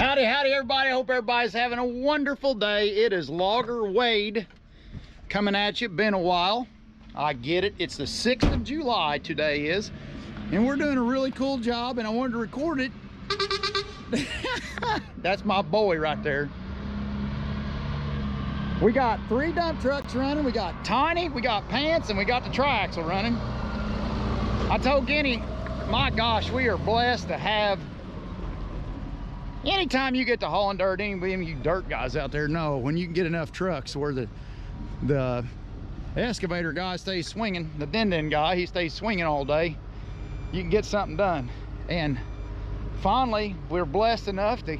Howdy, howdy, everybody. I hope everybody's having a wonderful day. It is Logger Wade coming at you. Been a while. I get it. It's the 6th of July today is. And we're doing a really cool job, and I wanted to record it. That's my boy right there. We got 3 dump trucks running. We got Tiny, we got Pants, and we got the triaxle running. I told Guinea, my gosh, we are blessed to have. Anytime you get to hauling dirt, any of you dirt guys out there know when you can get enough trucks where the excavator guy stays swinging, the din guy, he stays swinging all day, you can get something done. And finally, we're blessed enough to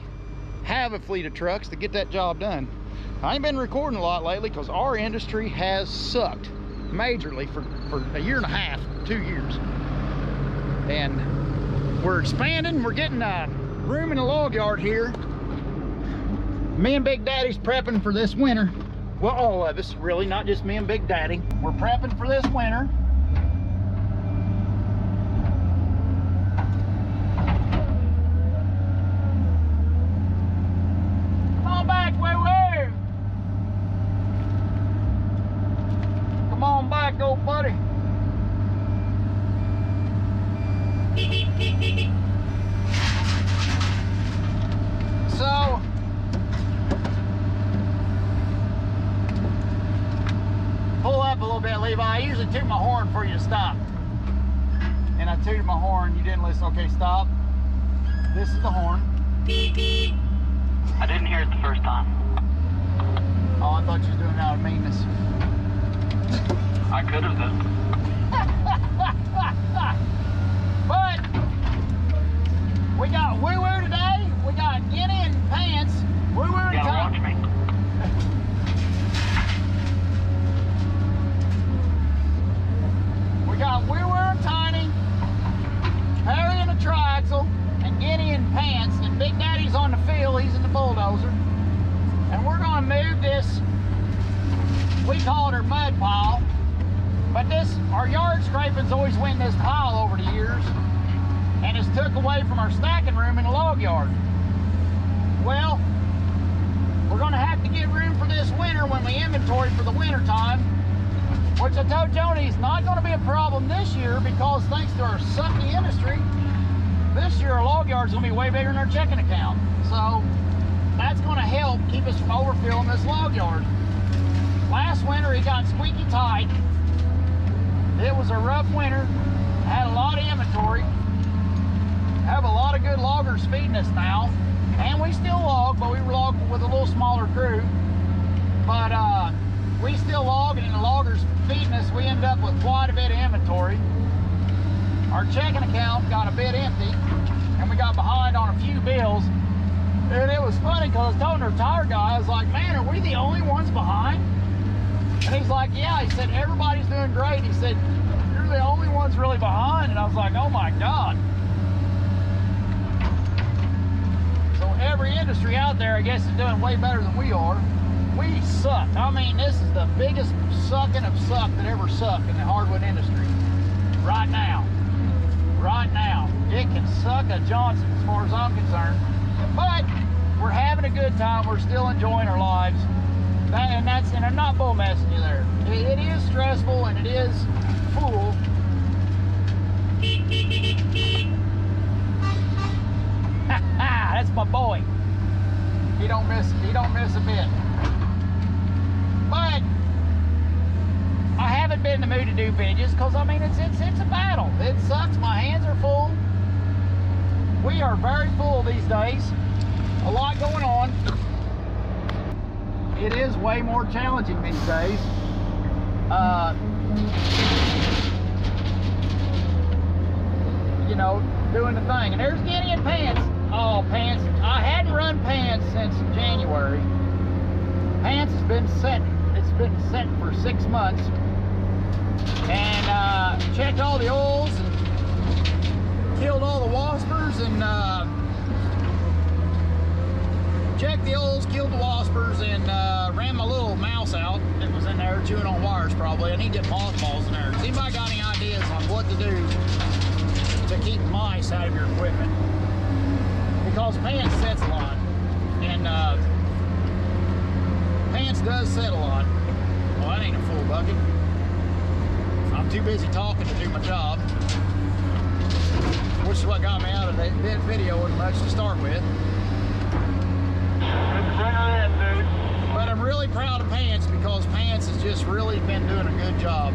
have a fleet of trucks to get that job done. I ain't been recording a lot lately because our industry has sucked majorly for a year and a half, 2 years. And we're expanding, we're getting room in the log yard here. Me and Big Daddy's prepping for this winter. Well, all of us, really, not just me and Big Daddy. We're prepping for this winter. Come on back, woo-woo! Come on back, old buddy. So, pull up a little bit, Levi. I usually toot my horn for you to stop. And I tooted my horn, you didn't listen. Okay, stop. This is the horn. I didn't hear it the first time. Oh, I thought you was doing it out of meanness. I could have though. But we got woo-woo today. We got Guinea and Pants. Woo-woo and You gotta watch me. We got woo-woo and Tiny, Harry and the triaxle, and Guinea and Pants. And Big Daddy's on the field. He's in the bulldozer. And we're gonna move this, we call it our mud pile. But this, our yard scraping's always went this pile over the years. And it's took away from our stacking room in the log yard. Well, we're gonna have to get room for this winter when we inventory for the winter time, which I told Joni is not gonna be a problem this year because thanks to our sucky industry, this year our log yard's gonna be way bigger than our checking account. So that's gonna help keep us from overfilling this log yard. Last winter it got squeaky tight. It was a rough winter, had a lot of inventory. Have a lot of good loggers feeding us now, and we still log, but we log with a little smaller crew. But we still log, and the loggers feeding us, we end up with quite a bit of inventory. Our checking account got a bit empty, and we got behind on a few bills. And it was funny because I was telling our tire guy, I was like, man, are we the only ones behind? And he's like, yeah. He said, everybody's doing great. He said, you're the only ones really behind. And I was like, oh my God. So every industry out there, I guess, is doing way better than we are. We suck. I mean, this is the biggest sucking of suck that ever sucked in the hardwood industry. Right now. Right now. It can suck a Johnson as far as I'm concerned. But we're having a good time. We're still enjoying our lives. And I'm not bull messing you there. It is stressful and it is full. That's my boy. He don't miss a bit. But I haven't been in the mood to do binges because I mean it's a battle. It sucks. My hands are full. We are very full these days. A lot going on. It is way more challenging these days. You know, doing the thing. And there's Guinea and Pants. Oh, Pants. I hadn't run Pants since January. Pants has been set. It's been set for 6 months. And checked all the oils and killed all the waspers and checked the oils, killed the waspers, and ran my little mouse out that was in there chewing on wires probably. I need to get mothballs in there. Has anybody got any ideas on what to do to keep mice out of your equipment? because Pants sets a lot, and Pants does set a lot. Well, that ain't a full bucket. I'm too busy talking to do my job, which is what got me out of that video as much to start with. But I'm really proud of Pants because Pants has just really been doing a good job.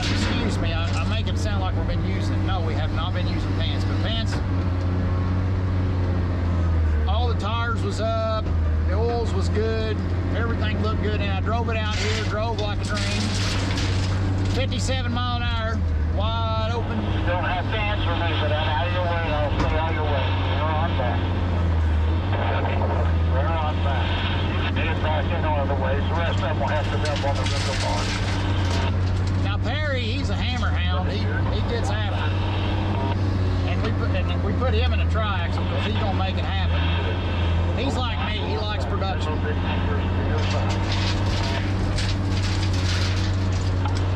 Excuse me, I make it sound like we've been using it. No, we have not been using Pants, but Pants, all the tires was up, the oils was good, everything looked good, and I drove it out here, drove like a dream. 57 mile an hour, wide open. You don't have to answer me, but I'm out of your way. I'll stay out of your way. We're on back. We're on back. You can get it back in one of the ways. The rest of them will have to jump on the rental bar. Now Perry, he's a hammer hound. He gets after it. And we put him in a triaxle because he's gonna make it happen. He's like me, he likes production.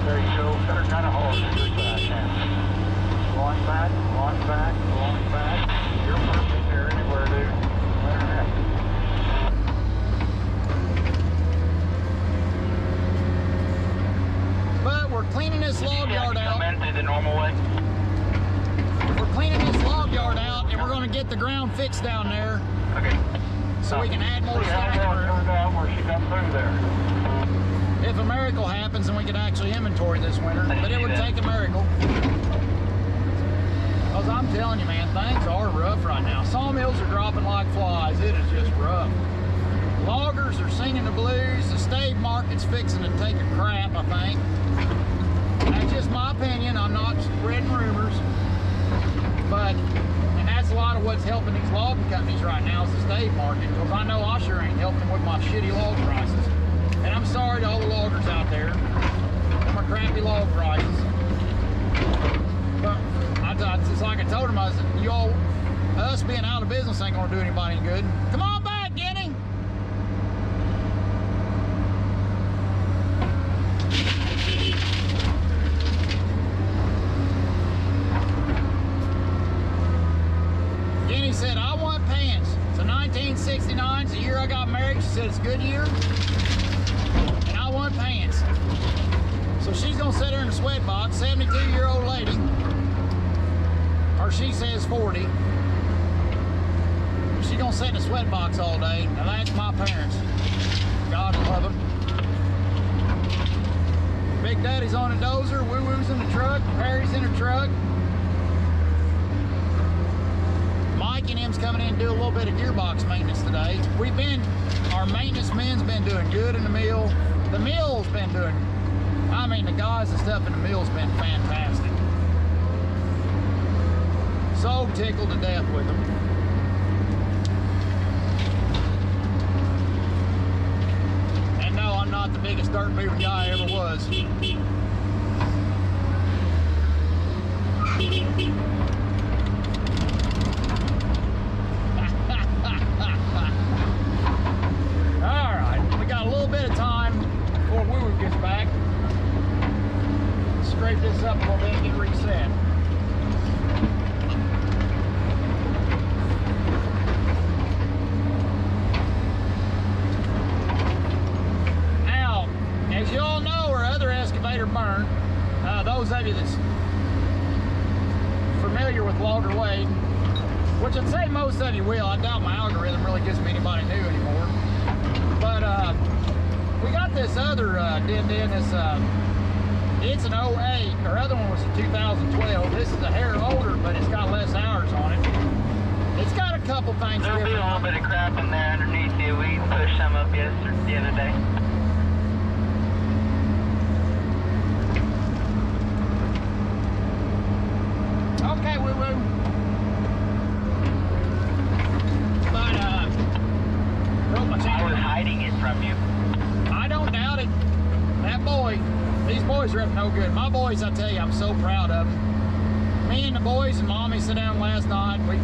There you go. Better kind of hard. Long back, long back, long back. You're perfect here anywhere, dude. Let her have it. But we're cleaning this log yard out. Come in through the normal way. We're cleaning this log yard out, and we're gonna get the ground fixed down there Okay. so we can add more See how stacking well it room. turned out where she come through there. If a miracle happens and we could actually inventory this winter, but it would take a miracle. Because I'm telling you, man, things are rough right now. Sawmills are dropping like flies. It is just rough. Loggers are singing the blues. The stave market's fixing to take a crap, I think. That's just my opinion. I'm not spreading rumors. But, and that's a lot of what's helping these logging companies right now is the stave market. Because I know I sure ain't helping them with my shitty log prices. And I'm sorry to all the loggers out there for my crappy log prices. But it's like I told them, I said, us being out of business ain't gonna do anybody any good. Come on back, Guinea! Guinea said, I want Pants. It's a 1969, it's the year I got married. She said it's a good year. And I want Pants. So she's gonna sit her in a sweat box, 72-year-old lady. Or she says 40. She's gonna sit in a sweat box all day. Now that's my parents. God love them. Big Daddy's on a dozer, Woo-Woo's in the truck, Perry's in the truck. Mike and him's coming in to do a little bit of gearbox maintenance today. Our maintenance men's been doing good in the mill. The mill's been doing, I mean, the guys and stuff in the mill's been fantastic. So tickled to death with them. And no, I'm not the biggest dirt beaver guy I ever was. Alright, we got a little bit of time before Woo-Woo gets back. Scrape this up a little bit and get reset. As you all know, our other excavator burned. Those of you that's familiar with Logger Wade, which I'd say most of you will. I doubt my algorithm really gives me anybody new anymore. But we got this other it's an 08. Our other one was a 2012. This is a hair older, but it's got less hours on it. It's got a couple things There'll be a different. little bit of crap in there underneath you. We pushed some up the other day. Okay, Woo-Woo. But, broke my I was chamber. hiding it from you. I don't doubt it. That boy, these boys are up no good. My boys, I tell you, I'm so proud of them. Me and the boys and Mommy sat down last night. We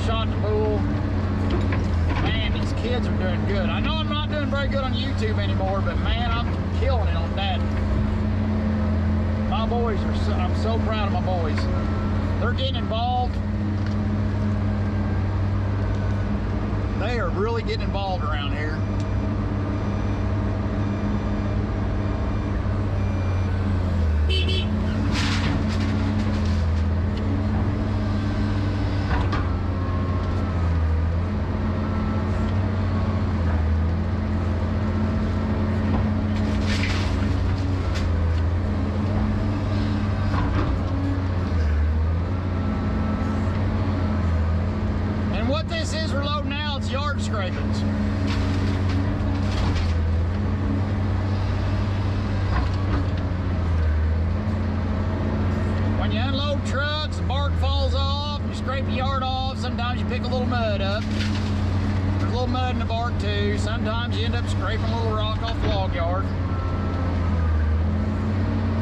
shot the bull. Man, these kids are doing good. I know I'm not doing very good on YouTube anymore, but man, I'm killing it on that. My boys are I'm so proud of my boys. They're getting involved. They are really getting involved around here. And what this is we're loading now, it's yard scrapings. When you unload trucks, the bark falls off, you scrape the yard off, sometimes you pick a little mud up. There's a little mud in the bark too. Sometimes you end up scraping a little rock off the log yard.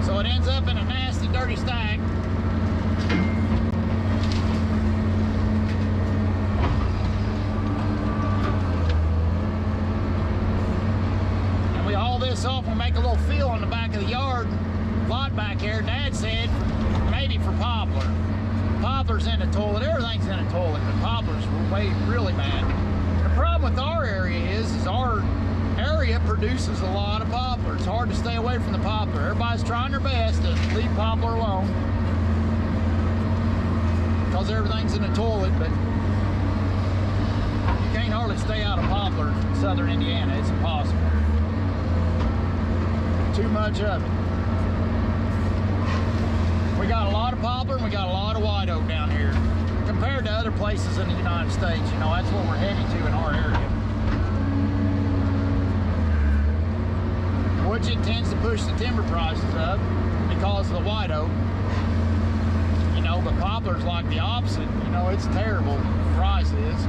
So it ends up in a nasty, dirty stack. And we haul this off, we'll make a little field on the back of the yard lot back here. Dad said maybe for poplar. Poplar's in the toilet, everything's in the toilet, but poplars were way really bad. The problem with our area is our area produces a lot of poplar. It's hard to stay away from the poplar. Everybody's trying their best to leave poplar alone because everything's in the toilet, but you can't hardly stay out of poplar in southern Indiana. It's impossible. Too much of it. We got a lot of poplar and we got a lot of white oak down here. Compared to other places in the United States, you know, that's what we're heading to in our area. Which it tends to push the timber prices up because of the white oak. You know, but poplar's like the opposite. You know, it's terrible, the price is.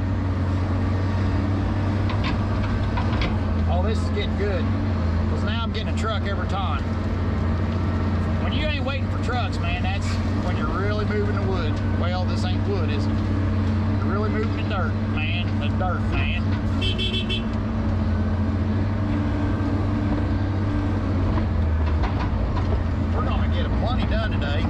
Oh, this is getting good. Because now I'm getting a truck every time. When you ain't waiting for trucks, man, that's when you're really moving the wood. Well, this ain't wood, is it? You're really moving the dirt, man. The dirt, man. We're gonna get plenty done today.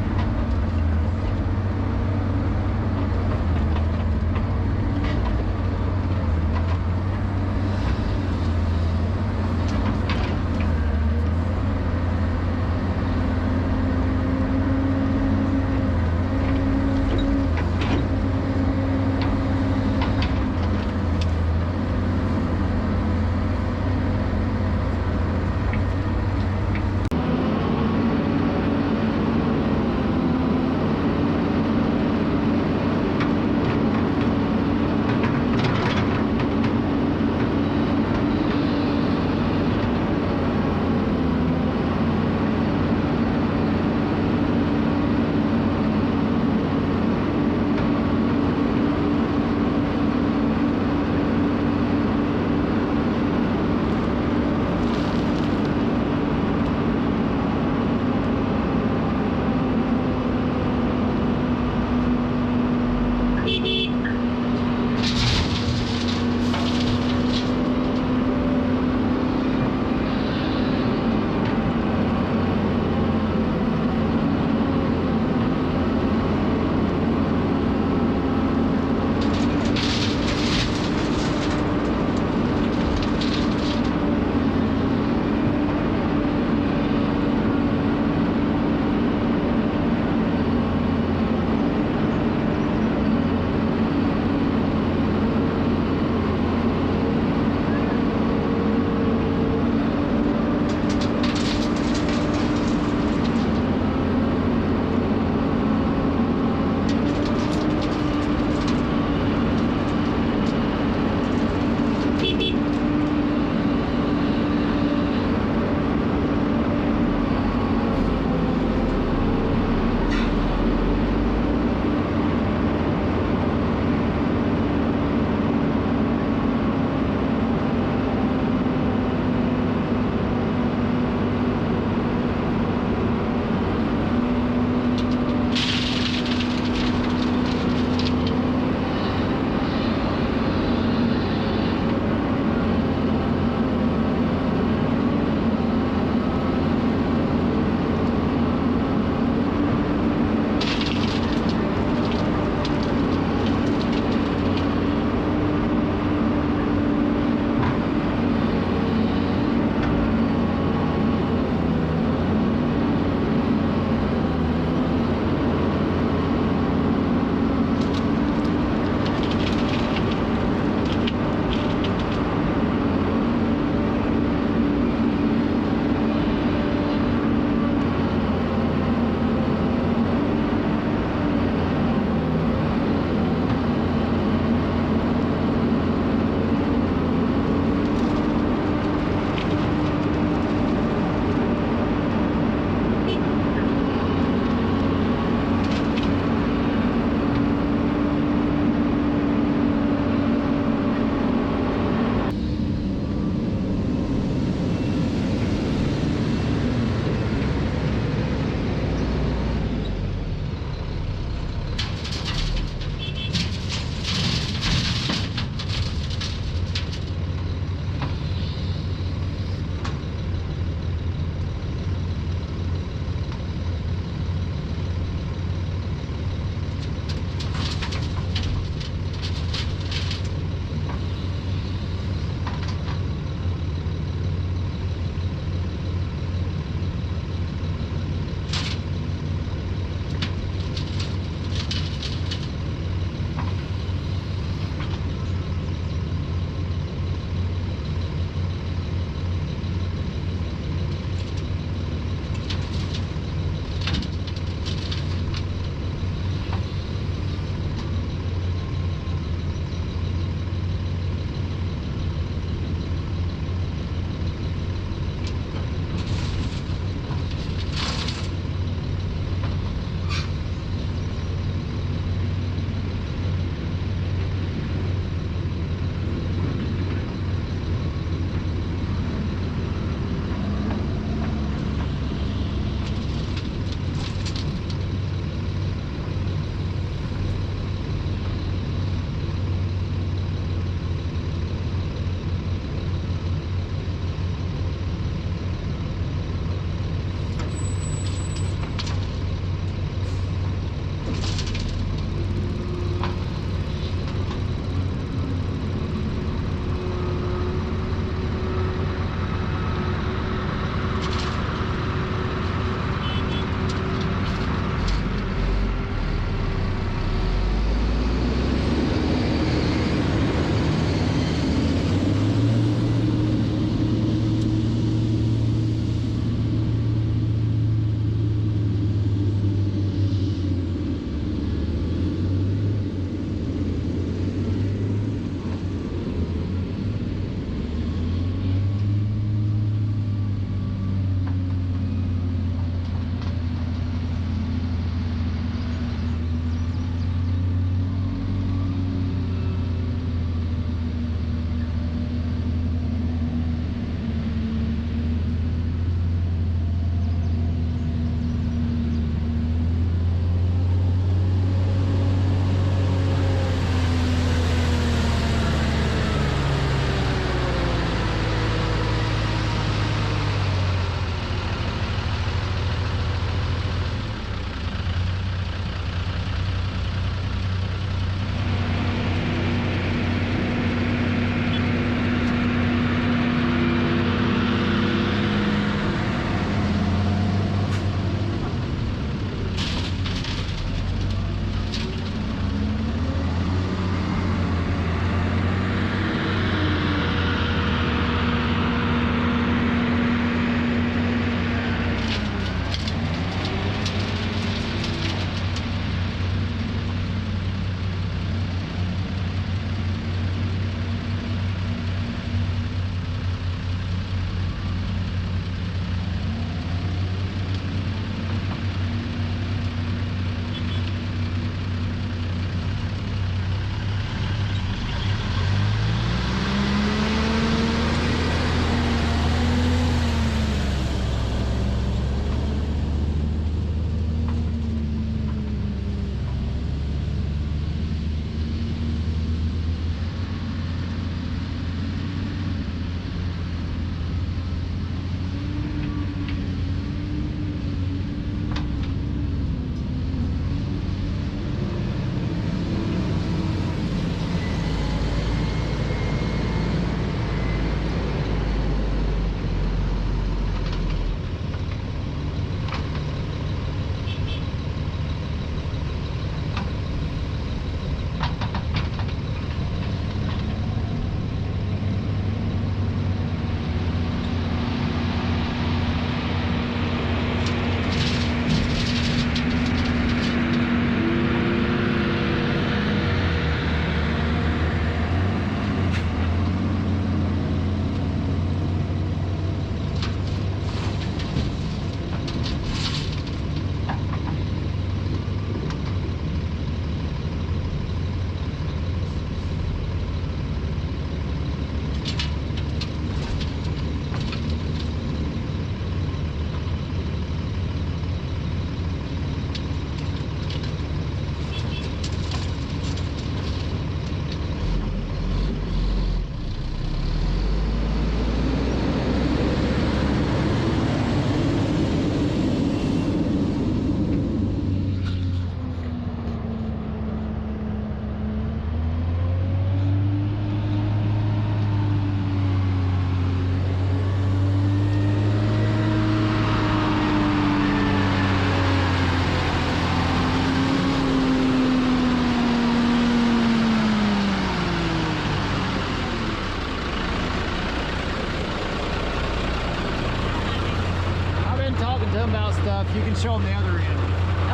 you can show them the other end.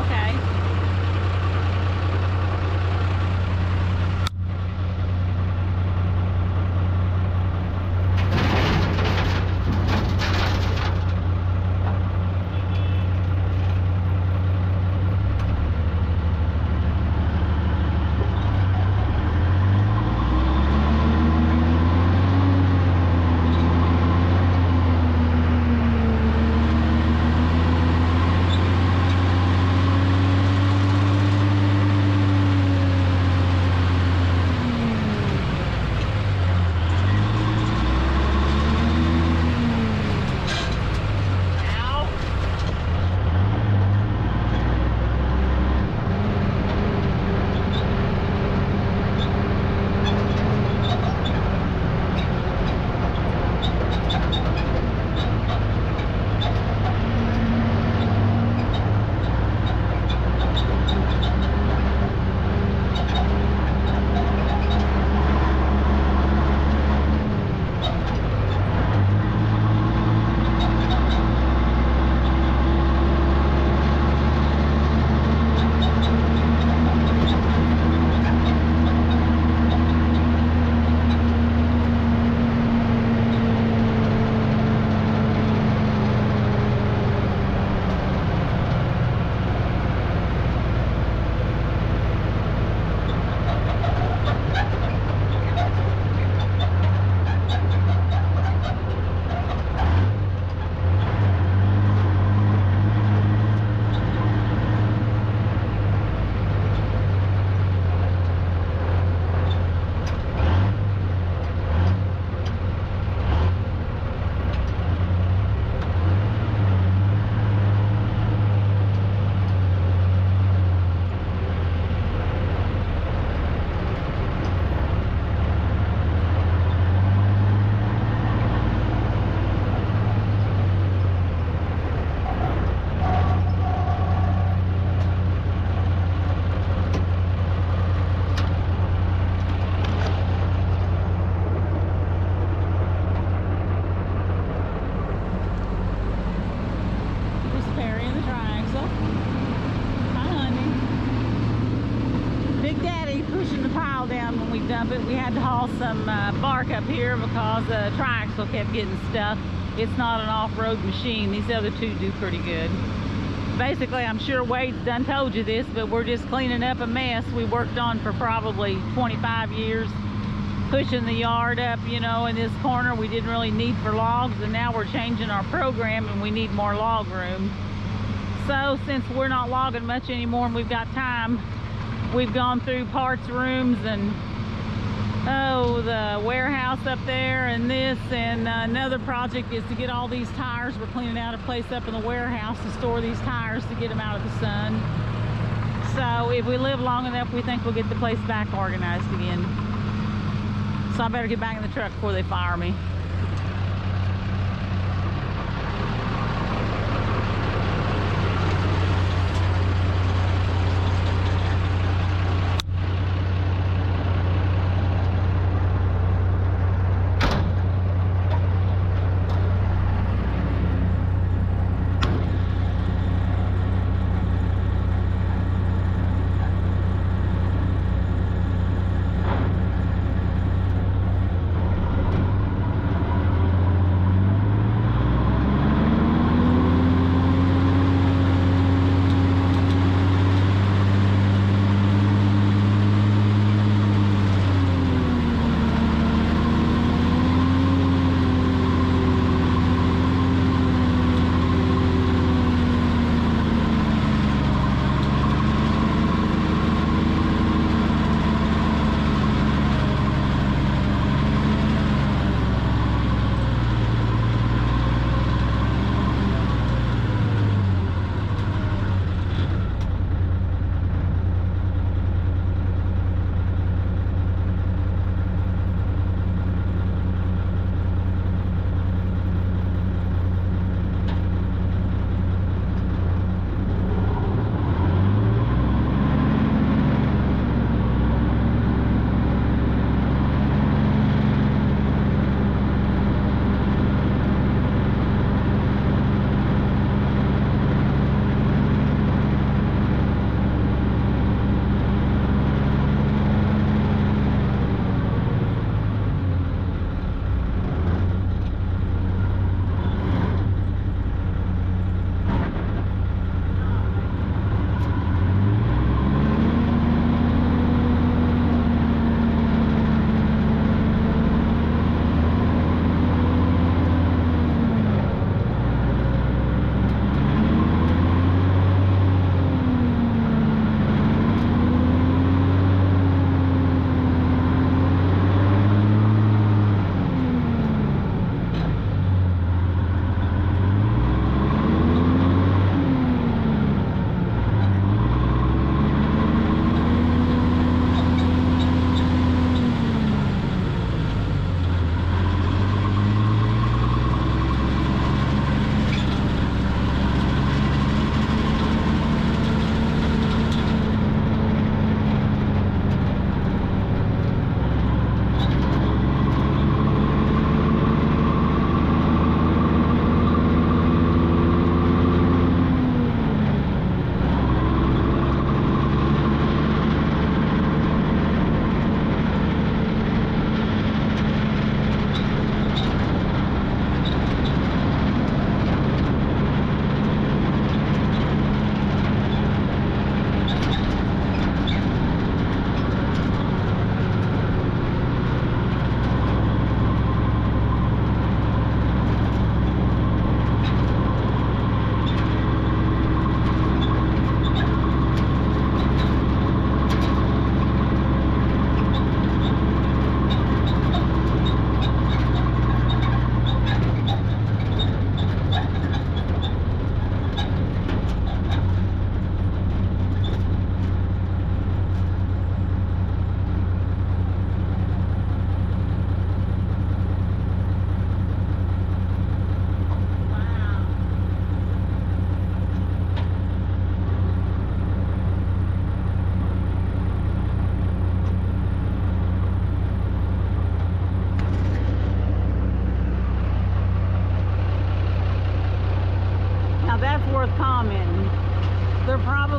Okay. We had to haul some bark up here because the triaxle kept getting stuck. It's not an off-road machine. These other two do pretty good. Basically, I'm sure Wade's done told you this, but we're just cleaning up a mess we worked on for probably 25 years. Pushing the yard up, you know, in this corner we didn't really need for logs, and now we're changing our program and we need more log room. So since we're not logging much anymore and we've got time, we've gone through parts rooms and the warehouse up there and this, and another project is to get all these tires. We're cleaning out a place up in the warehouse to store these tires to get them out of the sun. So if we live long enough, we think we'll get the place back organized again. So I better get back in the truck before they fire me.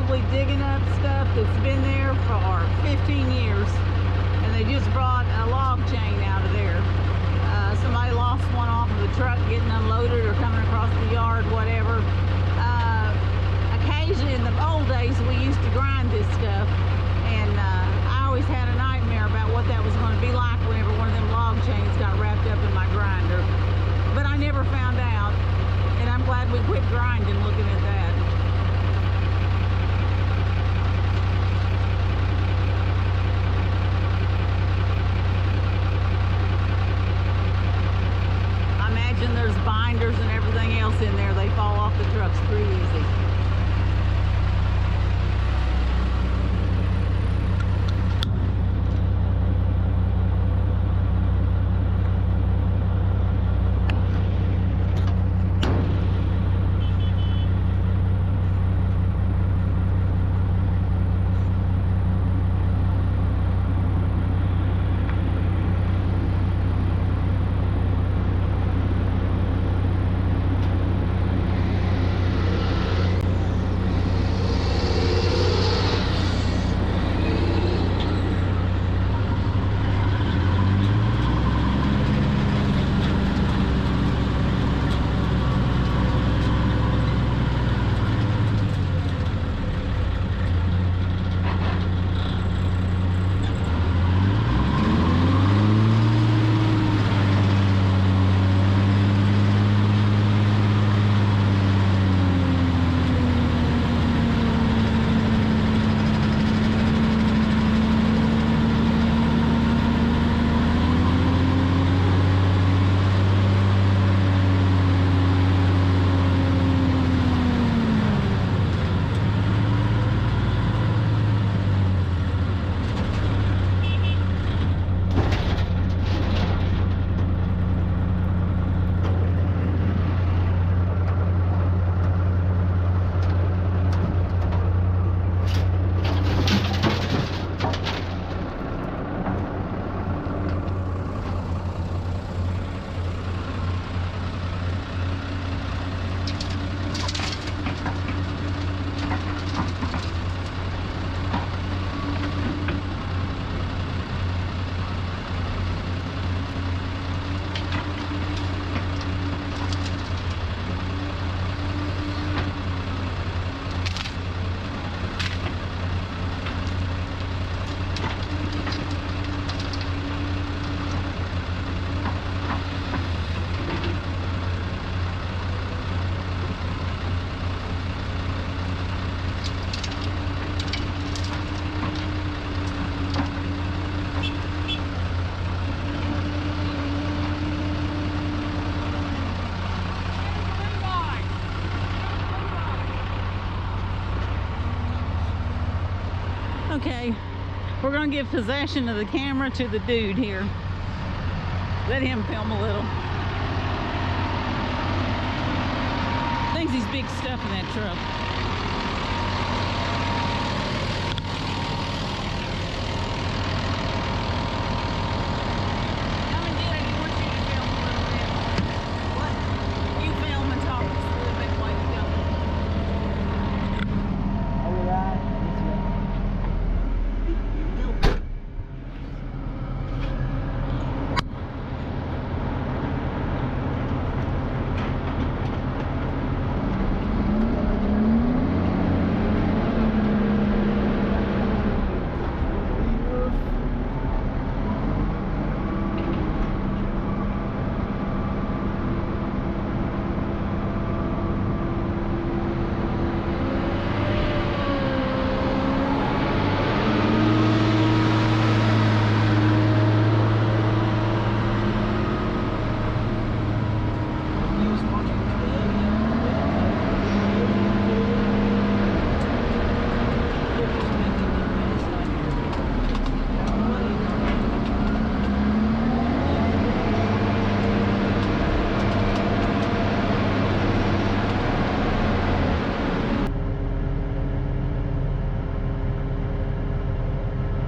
probably digging up stuff that's been there for 15 years. And they just brought a log chain out of there. Somebody lost one off of the truck getting unloaded or coming across the yard, whatever. Occasionally, in the old days, we used to grind this stuff. And I always had a nightmare about what that was going to be like whenever one of them log chains got wrapped up in my grinder. But I never found out. And I'm glad we quit grinding looking at that. I imagine there's binders and everything else in there. They fall off the trucks pretty easy. Okay, we're gonna give possession of the camera to the dude here. Let him film a little. Thinks he's big stuff in that truck. Come and get it. He wants you to film a little bit. What? You film and talk just a little bit while you go.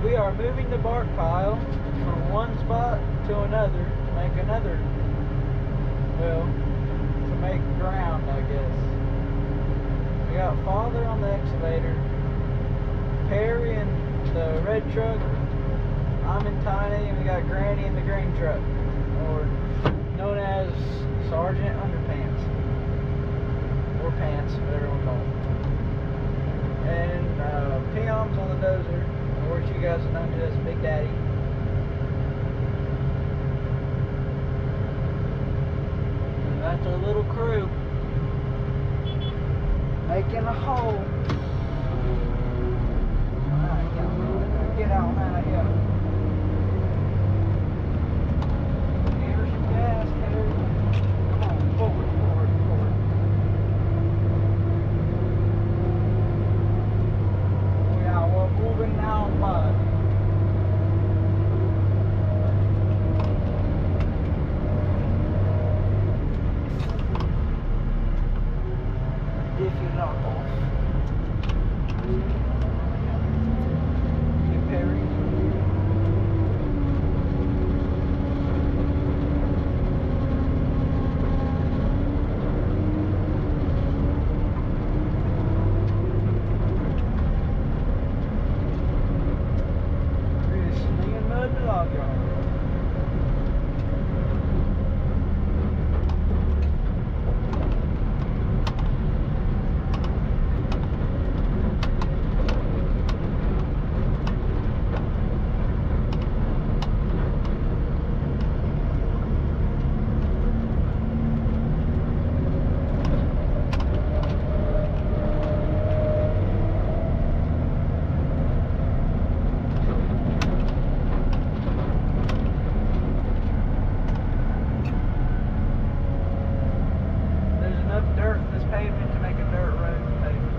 We are moving the bark pile from one spot to another to make another, well, to make ground, I guess. We got father on the excavator, red truck. I'm in Tiny, and we got Granny in the green truck, or known as Sergeant Underpants, or Pants, whatever you want to call it. And Pim's on the dozer, or what you guys have known to as Big Daddy. And that's our little crew making a hole. Alright, get out, man, I got it. Here's some gas, Terry. Come on, forward, forward, forward. We are moving now, bud. If you knock off. Get Perry. We're slinging mud to log yard. There's enough dirt in this pavement to make a dirt road pavement.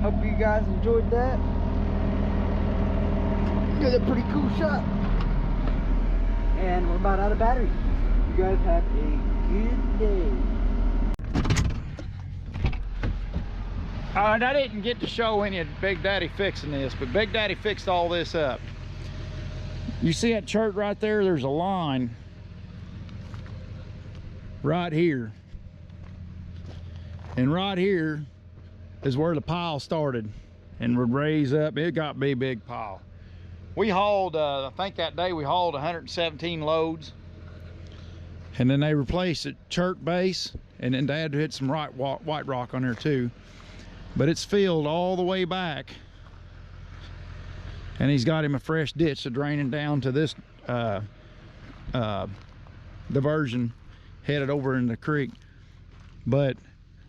Hope you guys enjoyed that. Did a pretty cool shot. And we're about out of battery. You guys have a good day. I didn't get to show any of Big Daddy fixing this, but Big Daddy fixed all this up. You see that chart right there? There's a line right here. And right here is where the pile started and would raise up. It got to be a big pile. We hauled, I think that day we hauled 117 loads. And then they replaced the chert base, and then Dad hit some white rock on there too. But it's filled all the way back. And he's got him a fresh ditch to draining down to this diversion. headed over in the creek. But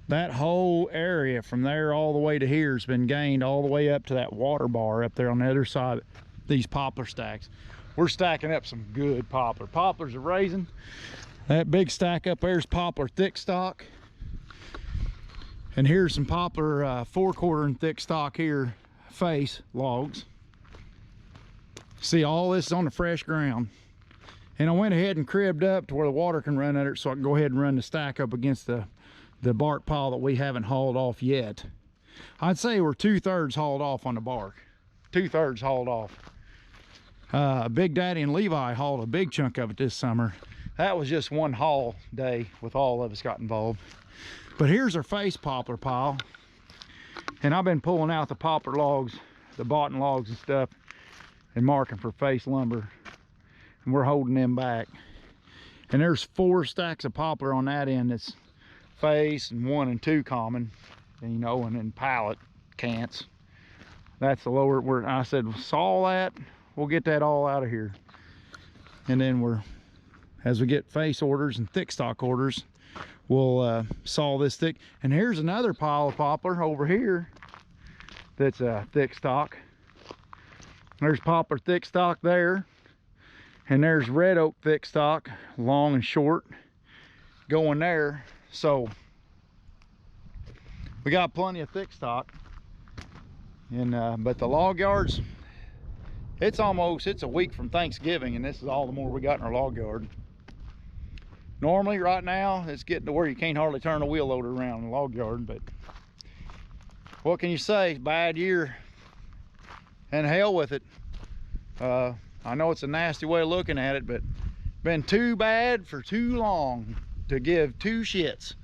that whole area from there all the way to here has been gained all the way up to that water bar up there on the other side of these poplar stacks. We're stacking up some good poplar. Poplars are raising. That big stack up there is poplar thick stock. And here's some poplar 4/4 and thick stock here, face logs. See, all this is on the fresh ground. And I went ahead and cribbed up to where the water can run under it so I can go ahead and run the stack up against the bark pile that we haven't hauled off yet. I'd say we're 2/3 hauled off on the bark. 2/3 hauled off. Big Daddy and Levi hauled a big chunk of it this summer. That was just one haul day with all of us got involved. But here's our face poplar pile. And I've been pulling out the poplar logs, the bottom logs and stuff, and marking for face lumber. And we're holding them back. And there's 4 stacks of poplar on that end that's face, and 1 and 2 common, and, you know, and then pallet cants. That's the lower where I said saw that, we'll get that all out of here. And then as we get face orders and thick stock orders, we'll saw this thick. And here's another pile of poplar over here that's a thick stock. There's poplar thick stock there, and there's red oak thick stock, long and short, going there. So we got plenty of thick stock. And but the log yards, it's a week from Thanksgiving, and this is all the more we got in our log yard. Normally right now it's getting to where you can't hardly turn a wheel loader around in the log yard, but what can you say? Bad year, and hell with it. I know it's a nasty way of looking at it, but been too bad for too long to give 2 shits.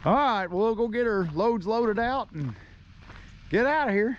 All right, we'll go get our loads loaded out and get out of here.